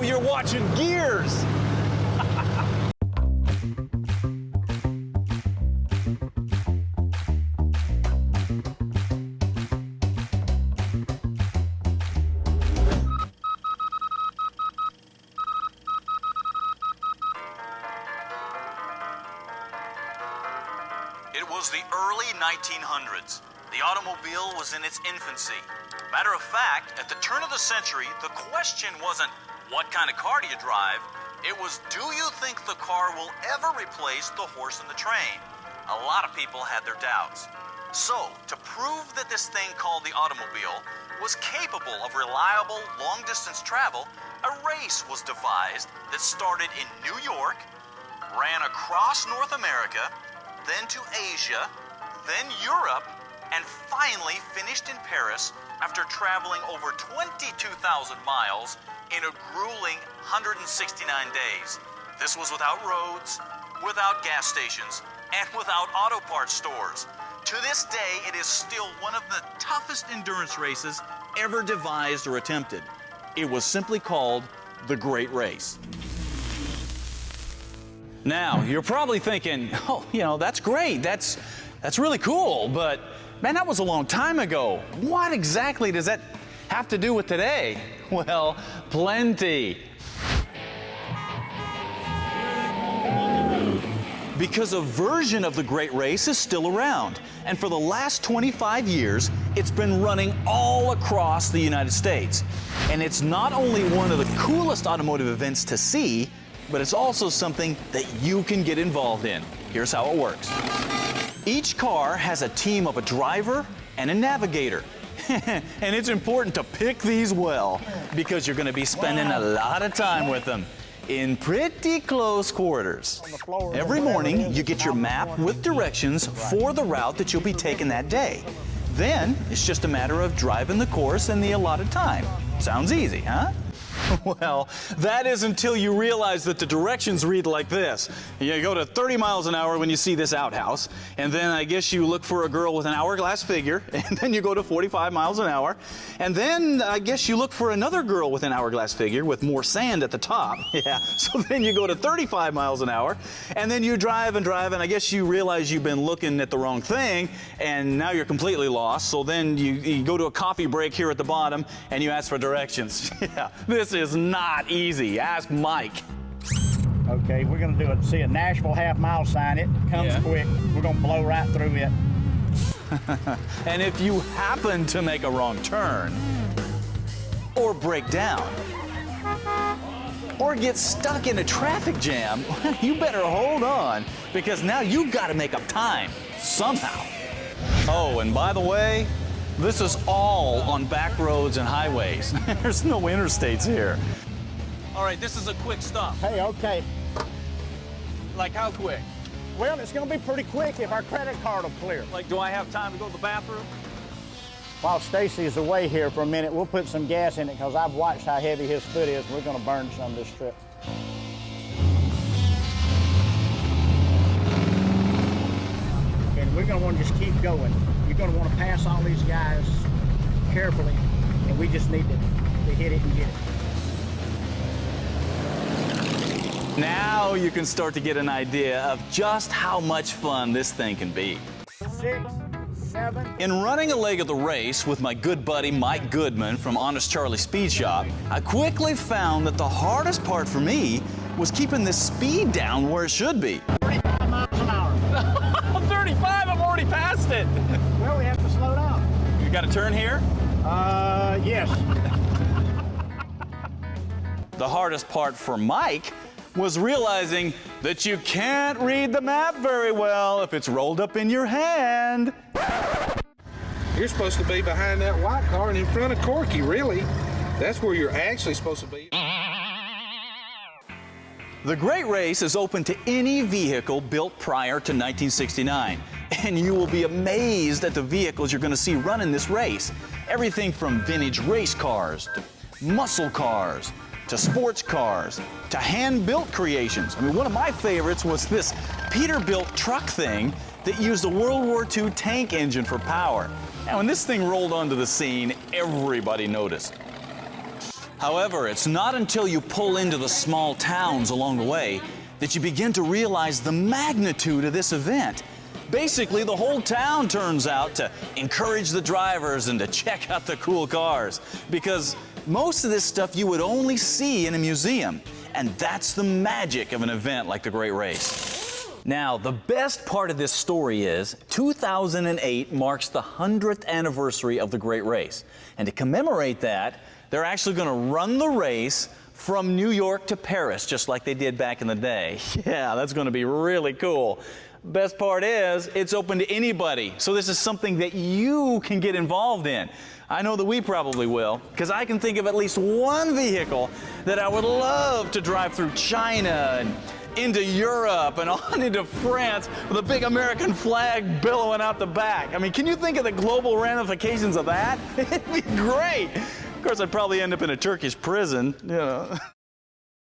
you're watching Gearz. It was the early 1900s. The automobile was in its infancy. Matter of fact, at the turn of the century, the question wasn't, what kind of car do you drive? It was, do you think the car will ever replace the horse and the train? A lot of people had their doubts. So, to prove that this thing called the automobile was capable of reliable, long-distance travel, a race was devised that started in New York, ran across North America, then to Asia, then Europe, and finally finished in Paris after traveling over 22,000 miles in a grueling 169 days. This was without roads, without gas stations, and without auto parts stores. To this day, it is still one of the toughest endurance races ever devised or attempted. It was simply called the Great Race. Now, you're probably thinking, oh, that's great. That's really cool, but man, that was a long time ago. What exactly does that have to do with today? Well, plenty. Because a version of the Great Race is still around, and for the last 25 years, it's been running all across the United States. And it's not only one of the coolest automotive events to see, but it's also something that you can get involved in. Here's how it works. Each car has a team of a driver and a navigator. And it's important to pick these well, because you're going to be spending a lot of time with them in pretty close quarters. Every morning, you get your map with directions for the route that you'll be taking that day. Then, it's just a matter of driving the course in the allotted time. Sounds easy, huh? Well, that is until you realize that the directions read like this. You go to 30 miles an hour when you see this outhouse, and then I guess you look for a girl with an hourglass figure, and then you go to 45 miles an hour, and then I guess you look for another girl with an hourglass figure with more sand at the top. Yeah, so then you go to 35 miles an hour, and then you drive and drive, and I guess you realize you've been looking at the wrong thing, and now you're completely lost, so then you go to a coffee break here at the bottom, and you ask for directions. Yeah, this is not easy. Ask Mike. Okay, we're gonna see a Nashville half-mile sign. It comes quick. We're gonna blow right through it. And if you happen to make a wrong turn, or break down, or get stuck in a traffic jam, you better hold on, because now you've got to make up time somehow. Oh, and by the way, this is all on back roads and highways. There's no interstates here. All right, this is a quick stop. Hey, okay. Like how quick? Well, it's gonna be pretty quick if our credit card will clear. Like, do I have time to go to the bathroom? While Stacey is away here for a minute, we'll put some gas in it, because I've watched how heavy his foot is. We're gonna burn some this trip. And we're gonna wanna just keep going. You're gonna wanna pass all these guys carefully, and we just need to hit it and get it. Now you can start to get an idea of just how much fun this thing can be. 6, 7. In running a leg of the race with my good buddy Mike Goodman from Honest Charlie Speed Shop, I quickly found that the hardest part for me was keeping the speed down where it should be. 35 miles an hour. 35, I've already passed it. Well, we have to slow down. You got a turn here? Yes. The hardest part for Mike was realizing that you can't read the map very well if it's rolled up in your hand. You're supposed to be behind that white car and in front of Corky, really. That's where you're actually supposed to be. The Great Race is open to any vehicle built prior to 1969, and you will be amazed at the vehicles you're going to see running this race. Everything from vintage race cars to muscle cars to sports cars to hand-built creations. I mean, one of my favorites was this Peterbilt truck thing that used a World War II tank engine for power. And when this thing rolled onto the scene, everybody noticed. However, it's not until you pull into the small towns along the way that you begin to realize the magnitude of this event. Basically, the whole town turns out to encourage the drivers and to check out the cool cars, because most of this stuff you would only see in a museum, and that's the magic of an event like the Great Race. Now, the best part of this story is 2008 marks the 100th anniversary of the Great Race, and to commemorate that, they're actually going to run the race from New York to Paris, just like they did back in the day. Yeah, that's going to be really cool. Best part is, it's open to anybody, so this is something that you can get involved in. I know that we probably will, because I can think of at least one vehicle that I would love to drive through China and into Europe and on into France with a big American flag billowing out the back. I mean, can you think of the global ramifications of that? It'd be great. Of course, I'd probably end up in a Turkish prison, you know.